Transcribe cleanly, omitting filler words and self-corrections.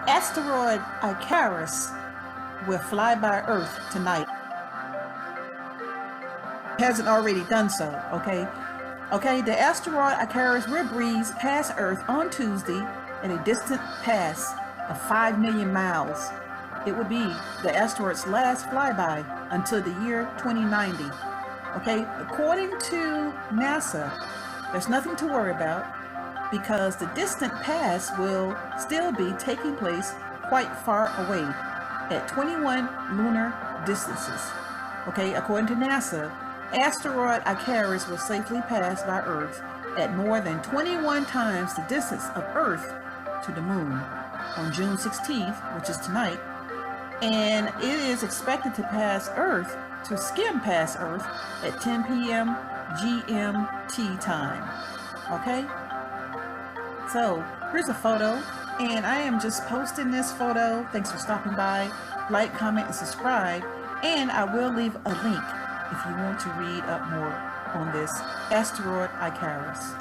Asteroid Icarus will fly by Earth tonight. It hasn't already done so, okay? Okay, the asteroid Icarus will breeze past Earth on Tuesday at a distant pass of 5 million miles. It would be the asteroid's last flyby until the year 2090. Okay, according to NASA, there's nothing to worry about because the distant pass will still be taking place quite far away at 21 lunar distances. Okay, according to NASA, asteroid Icarus will safely pass by Earth at more than 21 times the distance of Earth to the moon on June 16th, which is tonight, and it is expected to pass Earth, to skim past Earth at 10 p.m. GMT time. Okay? So, here's a photo, and I am just posting this photo. Thanks for stopping by. Like, comment, and subscribe, and I will leave a link if you want to read up more on this asteroid Icarus.